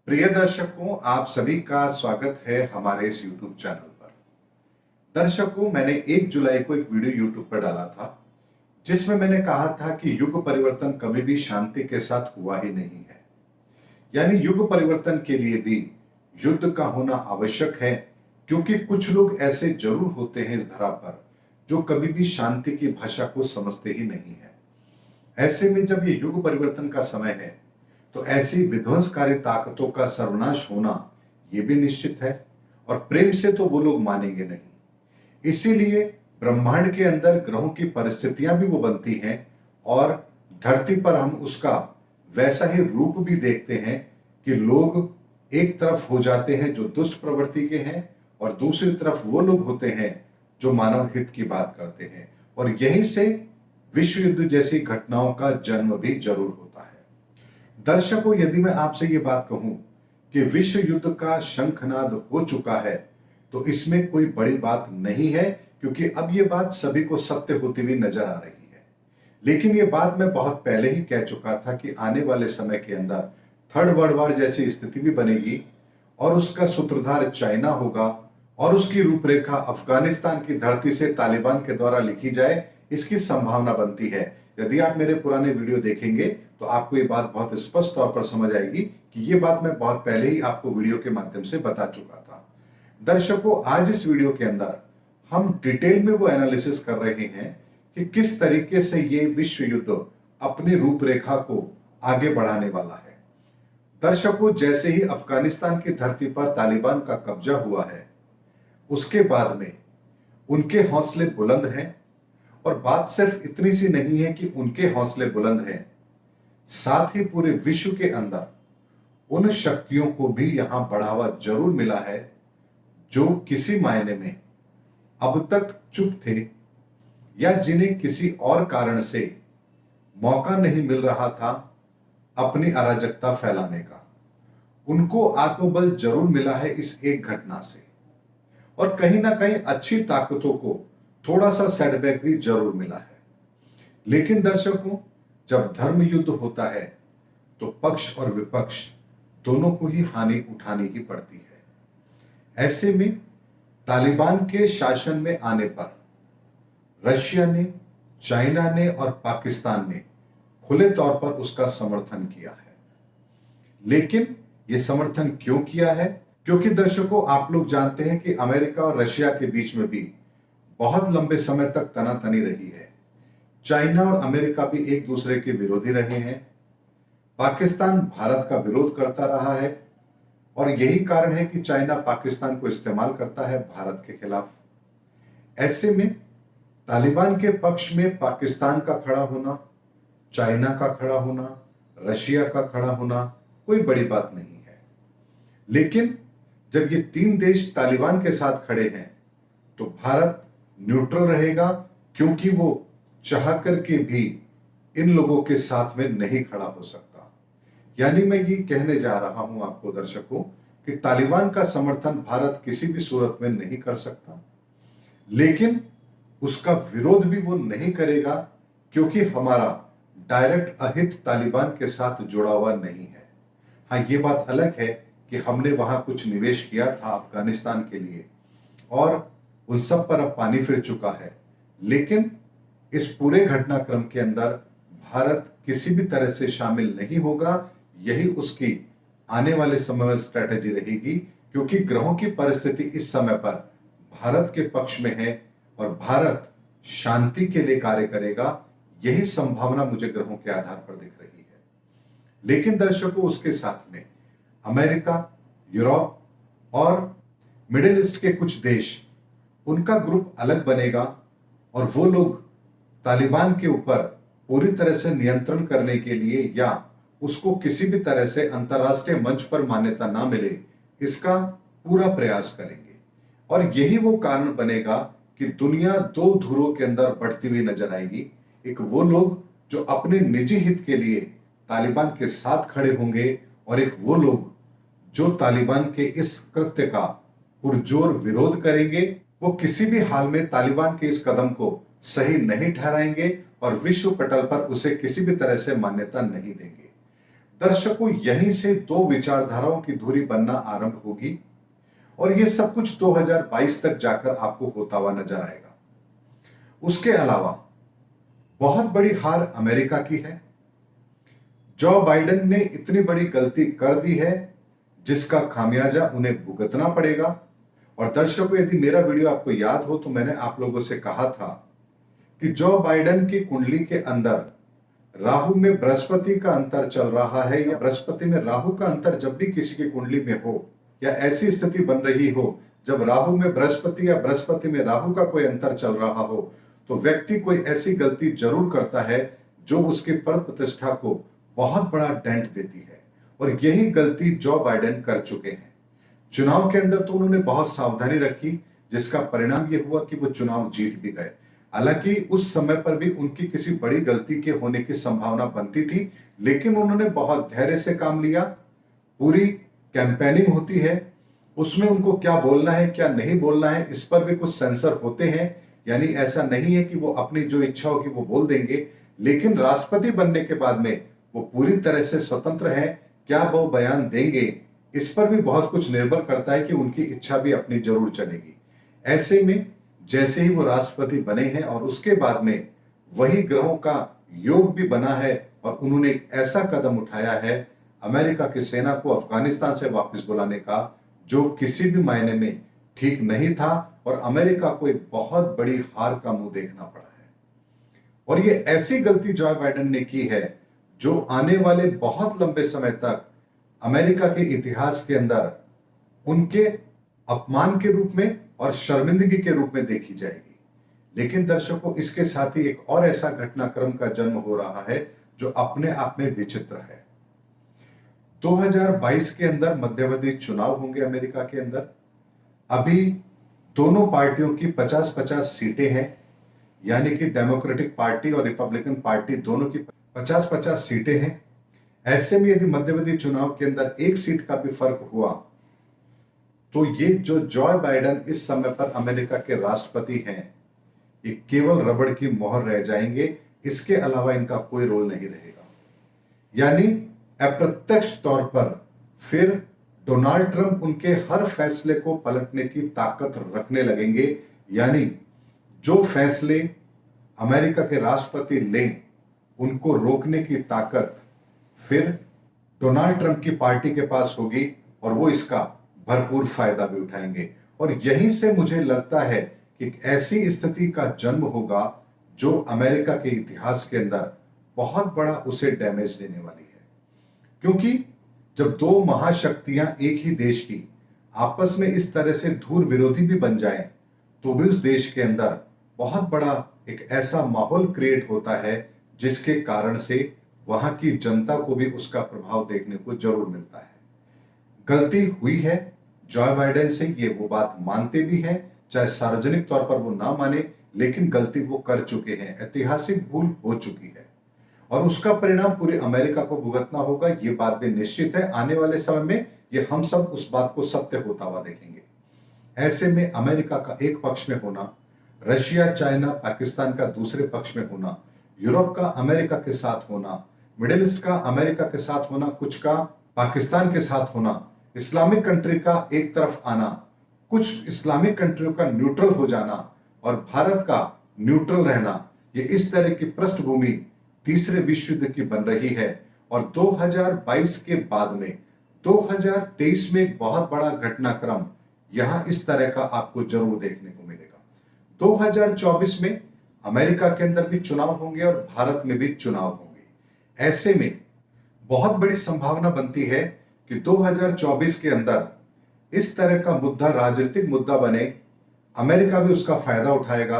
प्रिय दर्शकों, आप सभी का स्वागत है हमारे इस YouTube चैनल पर। दर्शकों, मैंने 1 जुलाई को एक वीडियो YouTube पर डाला था जिसमें मैंने कहा था कि युग परिवर्तन कभी भी शांति के साथ हुआ ही नहीं है। यानी युग परिवर्तन के लिए भी युद्ध का होना आवश्यक है, क्योंकि कुछ लोग ऐसे जरूर होते हैं इस धरा पर जो कभी भी शांति की भाषा को समझते ही नहीं है। ऐसे में जब ये युग परिवर्तन का समय है तो ऐसी विध्वंसकारी ताकतों का सर्वनाश होना यह भी निश्चित है, और प्रेम से तो वो लोग मानेंगे नहीं। इसीलिए ब्रह्मांड के अंदर ग्रहों की परिस्थितियां भी वो बनती हैं और धरती पर हम उसका वैसा ही रूप भी देखते हैं कि लोग एक तरफ हो जाते हैं जो दुष्ट प्रवृत्ति के हैं और दूसरी तरफ वो लोग होते हैं जो मानव हित की बात करते हैं, और यहीं से विश्व युद्ध जैसी घटनाओं का जन्म भी जरूर होता है। दर्शकों, यदि मैं आपसे ये बात कहूं कि विश्व युद्ध का शंखनाद हो चुका है तो इसमें कोई बड़ी बात नहीं है, क्योंकि अब ये बात सभी को सत्य होती हुई नजर आ रही है। लेकिन ये बात मैं बहुत पहले ही कह चुका था कि आने वाले समय के अंदर थर्ड वर्ल्ड वॉर जैसी स्थिति भी बनेगी और उसका सूत्रधार चाइना होगा और उसकी रूपरेखा अफगानिस्तान की धरती से तालिबान के द्वारा लिखी जाए, इसकी संभावना बनती है। यदि आप मेरे पुराने वीडियो देखेंगे तो आपको ये बात बहुत स्पष्ट तौर पर समझ आएगी कि ये बात मैं बहुत पहले ही आपको वीडियो के माध्यम से बता चुका था। दर्शकों, आज इस वीडियो के अंदर हम डिटेल में वो एनालिसिस कर रहे हैं कि किस तरीके से ये विश्व युद्ध अपनी रूपरेखा को आगे बढ़ाने वाला है। दर्शकों, जैसे ही अफगानिस्तान की धरती पर तालिबान का कब्जा हुआ है, उसके बाद में उनके हौसले बुलंद हैं, और बात सिर्फ इतनी सी नहीं है कि उनके हौसले बुलंद हैं, साथ ही पूरे विश्व के अंदर उन शक्तियों को भी यहां बढ़ावा जरूर मिला है जो किसी मायने में अब तक चुप थे या जिन्हें किसी और कारण से मौका नहीं मिल रहा था अपनी अराजकता फैलाने का। उनको आत्मबल जरूर मिला है इस एक घटना से, और कहीं ना कहीं अच्छी ताकतों को थोड़ा सा सेटबैक भी जरूर मिला है। लेकिन दर्शकों, जब धर्म युद्ध होता है तो पक्ष और विपक्ष दोनों को ही हानि उठानी ही पड़ती है। ऐसे में तालिबान के शासन में आने पर रशिया ने, चाइना ने और पाकिस्तान ने खुले तौर पर उसका समर्थन किया है। लेकिन यह समर्थन क्यों किया है? क्योंकि दर्शकों, आप लोग जानते हैं कि अमेरिका और रशिया के बीच में भी बहुत लंबे समय तक तनातनी रही है। चाइना और अमेरिका भी एक दूसरे के विरोधी रहे हैं। पाकिस्तान भारत का विरोध करता रहा है, और यही कारण है कि चाइना पाकिस्तान को इस्तेमाल करता है भारत के खिलाफ। ऐसे में तालिबान के पक्ष में पाकिस्तान का खड़ा होना, चाइना का खड़ा होना, रशिया का खड़ा होना कोई बड़ी बात नहीं है। लेकिन जब ये 3 देश तालिबान के साथ खड़े हैं तो भारत न्यूट्रल रहेगा, क्योंकि वो चाह करके भी इन लोगों के साथ में नहीं खड़ा हो सकता। यानी मैं ये कहने जा रहा हूं आपको दर्शकों कि तालिबान का समर्थन भारत किसी भी सूरत में नहीं कर सकता, लेकिन उसका विरोध भी वो नहीं करेगा, क्योंकि हमारा डायरेक्ट अहित तालिबान के साथ जुड़ा हुआ नहीं है। हाँ, ये बात अलग है कि हमने वहां कुछ निवेश किया था अफगानिस्तान के लिए, और उन सब पर अब पानी फिर चुका है। लेकिन इस पूरे घटनाक्रम के अंदर भारत किसी भी तरह से शामिल नहीं होगा। यही उसकी आने वाले समय में स्ट्रेटेजी रहेगी, क्योंकि ग्रहों की परिस्थिति इस समय पर भारत के पक्ष में है और भारत शांति के लिए कार्य करेगा। यही संभावना मुझे ग्रहों के आधार पर दिख रही है। लेकिन दर्शकों, उसके साथ में अमेरिका, यूरोप और मिडिल ईस्ट के कुछ देश, उनका ग्रुप अलग बनेगा, और वो लोग तालिबान के ऊपर पूरी तरह से नियंत्रण करने के लिए या उसको किसी भी तरह से अंतरराष्ट्रीय मंच पर मान्यता ना मिले, इसका पूरा प्रयास करेंगे। और यही वो कारण बनेगा कि दुनिया 2 धुरों के अंदर बढ़ती हुई नजर आएगी। एक वो लोग जो अपने निजी हित के लिए तालिबान के साथ खड़े होंगे, और एक वो लोग जो तालिबान के इस कृत्य का पुरजोर विरोध करेंगे। वो किसी भी हाल में तालिबान के इस कदम को सही नहीं ठहराएंगे और विश्व पटल पर उसे किसी भी तरह से मान्यता नहीं देंगे। दर्शकों, यहीं से दो विचारधाराओं की दूरी बनना आरंभ होगी और यह सब कुछ 2022 तक जाकर आपको होता हुआ नजर आएगा। उसके अलावा बहुत बड़ी हार अमेरिका की है। जो बाइडेन ने इतनी बड़ी गलती कर दी है जिसका खामियाजा उन्हें भुगतना पड़ेगा। और दर्शकों, यदि मेरा वीडियो आपको याद हो तो मैंने आप लोगों से कहा था कि जो बाइडेन की कुंडली के अंदर राहु में बृहस्पति का अंतर चल रहा है या बृहस्पति में राहु का अंतर जब भी किसी की कुंडली में हो या ऐसी स्थिति बन रही हो जब राहु में बृहस्पति या बृहस्पति में राहु का कोई अंतर चल रहा हो, तो व्यक्ति कोई ऐसी गलती जरूर करता है जो उसके पद प्रतिष्ठा को बहुत बड़ा डेंट देती है। और यही गलती जो बाइडेन कर चुके हैं। चुनाव के अंदर तो उन्होंने बहुत सावधानी रखी, जिसका परिणाम यह हुआ कि वो चुनाव जीत भी गए। हालांकि उस समय पर भी उनकी किसी बड़ी गलती के होने की संभावना बनती थी, लेकिन उन्होंने बहुत धैर्य से काम लिया। पूरी कैंपेनिंग होती है, उसमें उनको क्या बोलना है क्या नहीं बोलना है इस पर भी कुछ सेंसर होते हैं। यानी ऐसा नहीं है कि वो अपनी जो इच्छा होगी वो बोल देंगे, लेकिन राष्ट्रपति बनने के बाद में वो पूरी तरह से स्वतंत्र हैं। क्या वो बयान देंगे इस पर भी बहुत कुछ निर्भर करता है कि उनकी इच्छा भी अपनी जरूर चलेगी। ऐसे में जैसे ही वो राष्ट्रपति बने हैं और उसके बाद में वही ग्रहों का योग भी बना है और उन्होंने एक ऐसा कदम उठाया है अमेरिका की सेना को अफगानिस्तान से वापस बुलाने का, जो किसी भी मायने में ठीक नहीं था और अमेरिका को एक बहुत बड़ी हार का मुंह देखना पड़ा है। और ये ऐसी गलती जो बाइडेन ने की है जो आने वाले बहुत लंबे समय तक अमेरिका के इतिहास के अंदर उनके अपमान के रूप में और शर्मिंदगी के रूप में देखी जाएगी। लेकिन दर्शकों, इसके साथ ही एक और ऐसा घटनाक्रम का जन्म हो रहा है जो अपने आप में विचित्र है। 2022 के अंदर मध्यावधि चुनाव होंगे अमेरिका के अंदर। अभी दोनों पार्टियों की 50-50 सीटें हैं, यानी कि डेमोक्रेटिक पार्टी और रिपब्लिकन पार्टी दोनों की 50-50 सीटें हैं। ऐसे में यदि मध्यावधि चुनाव के अंदर एक सीट का भी फर्क हुआ तो ये जो बाइडेन इस समय पर अमेरिका के राष्ट्रपति हैं, ये केवल रबड़ की मोहर रह जाएंगे। इसके अलावा इनका कोई रोल नहीं रहेगा। यानी अप्रत्यक्ष तौर पर फिर डोनाल्ड ट्रंप उनके हर फैसले को पलटने की ताकत रखने लगेंगे। यानी जो फैसले अमेरिका के राष्ट्रपति लें उनको रोकने की ताकत फिर डोनाल्ड ट्रंप की पार्टी के पास होगी और वो इसका भरपूर फायदा भी उठाएंगे। और यहीं से मुझे लगता है कि ऐसी स्थिति का जन्म होगा जो अमेरिका के इतिहास के अंदर बहुत बड़ा उसे डैमेज देने वाली है। क्योंकि जब दो महाशक्तियां एक ही देश की आपस में इस तरह से धूर विरोधी भी बन जाएं, तो भी उस देश के अंदर बहुत बड़ा एक ऐसा माहौल क्रिएट होता है जिसके कारण से वहां की जनता को भी उसका प्रभाव देखने को जरूर मिलता है। गलती हुई है जो बाइडेन से, ये वो बात मानते भी हैं, चाहे सार्वजनिक तौर पर वो ना माने, लेकिन गलती वो कर चुके हैं। ऐतिहासिक भूल हो चुकी है और उसका परिणाम पूरे अमेरिका को भुगतना होगा। ये बात भी निश्चित है। आने वाले समय में ये हम सब उस बात को सत्य होता हुआ देखेंगे। ऐसे में अमेरिका का एक पक्ष में होना, रशिया, चाइना, पाकिस्तान का दूसरे पक्ष में होना, यूरोप का अमेरिका के साथ होना, मिडिल ईस्ट का अमेरिका के साथ होना, कुछ का पाकिस्तान के साथ होना, इस्लामिक कंट्री का एक तरफ आना, कुछ इस्लामिक कंट्रियों का न्यूट्रल हो जाना और भारत का न्यूट्रल रहना, ये इस तरह की पृष्ठभूमि तीसरे विश्व युद्ध की बन रही है। और 2022 के बाद में 2023 में एक बहुत बड़ा घटनाक्रम यहां इस तरह का आपको जरूर देखने को मिलेगा। 2024 में अमेरिका के अंदर भी चुनाव होंगे और भारत में भी चुनाव होंगे। ऐसे में बहुत बड़ी संभावना बनती है कि 2024 के अंदर इस तरह का मुद्दा राजनीतिक मुद्दा बने, अमेरिका भी उसका फायदा उठाएगा,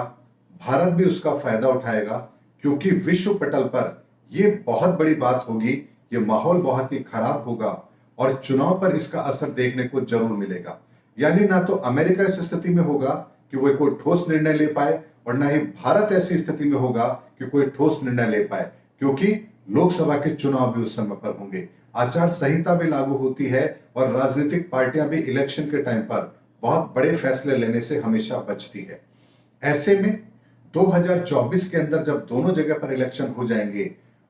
भारत भी उसका फायदा उठाएगा, क्योंकि विश्व पटल पर यह बहुत बड़ी बात होगी। यह माहौल बहुत ही खराब होगा और चुनाव पर इसका असर देखने को जरूर मिलेगा। यानी ना तो अमेरिका इस स्थिति में होगा कि वो कोई ठोस निर्णय ले पाए और ना ही भारत ऐसी स्थिति में होगा कि कोई ठोस निर्णय ले पाए, क्योंकि लोकसभा के चुनाव भी उस समय पर होंगे, आचार संहिता भी लागू होती है और राजनीतिक पार्टियां भी इलेक्शन के टाइम पर बहुत बड़े फैसले लेने से हमेशा बचती है। ऐसे में 2024 के अंदर जब दोनों जगह पर इलेक्शन हो जाएंगे,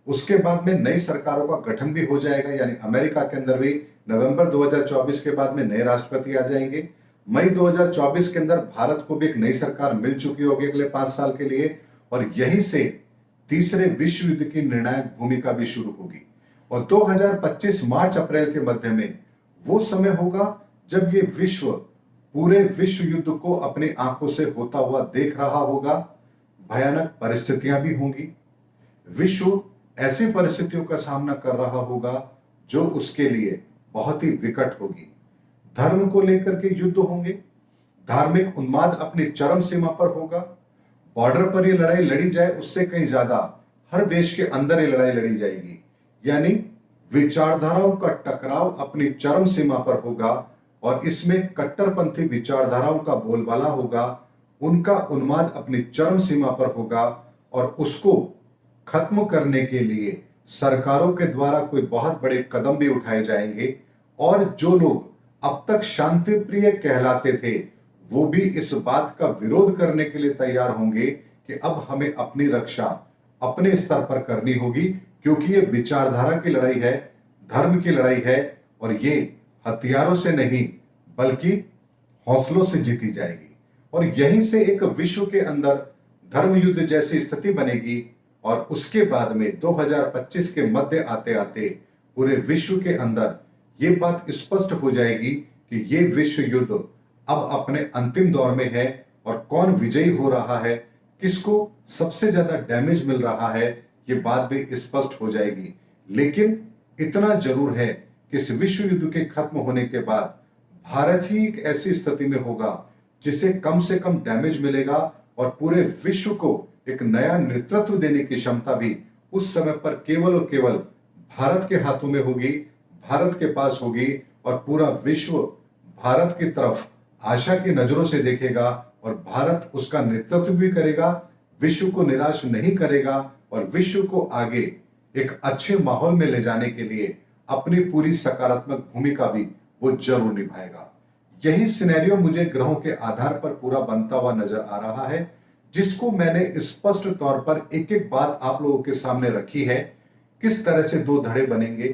उसके बाद में नई सरकारों का गठन भी हो जाएगा, यानी अमेरिका के अंदर भी नवंबर 2024 के बाद में नए राष्ट्रपति आ जाएंगे। मई 2024 के अंदर भारत को भी एक नई सरकार मिल चुकी होगी अगले 5 साल के लिए, और यहीं से तीसरे विश्व युद्ध की निर्णायक भूमिका भी शुरू होगी। और 2025 मार्च अप्रैल के मध्य में वो समय होगा जब ये विश्व पूरे विश्व युद्ध को अपनी आंखों से होता हुआ देख रहा होगा। भयानक परिस्थितियां भी होंगी। विश्व ऐसी परिस्थितियों का सामना कर रहा होगा जो उसके लिए बहुत ही विकट होगी। धर्म को लेकर के युद्ध होंगे, धार्मिक उन्माद अपनी चरम सीमा पर होगा। बॉर्डर पर ये लड़ाई लड़ी जाए उससे कहीं ज्यादा हर देश के अंदर ये लड़ाई लड़ी जाएगी, यानी विचारधाराओं का टकराव अपनी चरम सीमा पर होगा और इसमें कट्टरपंथी विचारधाराओं का बोलबाला होगा। उनका उन्माद अपनी चरम सीमा पर होगा और उसको खत्म करने के लिए सरकारों के द्वारा कोई बहुत बड़े कदम भी उठाए जाएंगे। और जो लोग अब तक शांति प्रिय कहलाते थे वो भी इस बात का विरोध करने के लिए तैयार होंगे कि अब हमें अपनी रक्षा अपने स्तर पर करनी होगी, क्योंकि ये विचारधारा की लड़ाई है, धर्म की लड़ाई है और ये हथियारों से नहीं बल्कि हौसलों से जीती जाएगी। और यहीं से एक विश्व के अंदर धर्म युद्ध जैसी स्थिति बनेगी और उसके बाद में 2025 के मध्य आते आते पूरे विश्व के अंदर ये बात स्पष्ट हो जाएगी कि ये विश्व युद्ध अब अपने अंतिम दौर में है और कौन विजयी हो रहा है, किसको सबसे ज्यादा डैमेज मिल रहा है, ये बात भी स्पष्ट हो जाएगी। लेकिन इतना जरूर है कि इस विश्व युद्ध के खत्म होने के बाद भारत ही एक ऐसी स्थिति में होगा जिसे कम से कम डैमेज मिलेगा और पूरे विश्व को एक नया नेतृत्व देने की क्षमता भी उस समय पर केवल और केवल भारत के हाथों में होगी, भारत के पास होगी। और पूरा विश्व भारत की तरफ आशा की नजरों से देखेगा और भारत उसका नेतृत्व भी करेगा, विश्व को निराश नहीं करेगा और विश्व को आगे एक अच्छे माहौल में ले जाने के लिए अपनी पूरी सकारात्मक भूमिका भी वो जरूर निभाएगा। यही सिनेरियो मुझे ग्रहों के आधार पर पूरा बनता हुआ नजर आ रहा है, जिसको मैंने स्पष्ट तौर पर एक एक बात आप लोगों के सामने रखी है। किस तरह से दो धड़े बनेंगे,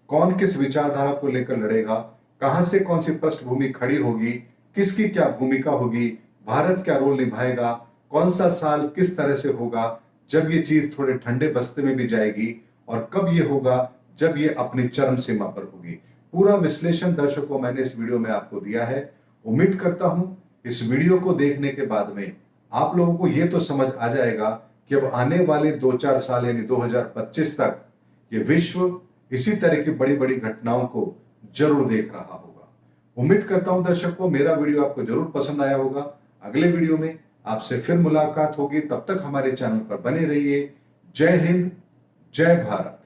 कौन किस विचारधारा को लेकर लड़ेगा, कहां से कौन सी पृष्ठभूमि खड़ी होगी, किसकी क्या भूमिका होगी, भारत क्या रोल निभाएगा, कौन सा साल किस तरह से होगा जब ये चीज थोड़े ठंडे बस्ते में भी जाएगी और कब ये होगा जब ये अपनी चरम सीमा पर होगी। पूरा विश्लेषण दर्शकों मैंने इस वीडियो में आपको दिया है। उम्मीद करता हूं इस वीडियो को देखने के बाद में आप लोगों को यह तो समझ आ जाएगा कि अब आने वाले 2-4 साल यानी 2025 तक ये विश्व इसी तरह की बड़ी बड़ी घटनाओं को जरूर देख रहा होगा। उम्मीद करता हूं दर्शकों मेरा वीडियो आपको जरूर पसंद आया होगा। अगले वीडियो में आपसे फिर मुलाकात होगी, तब तक हमारे चैनल पर बने रहिए। जय हिंद, जय भारत।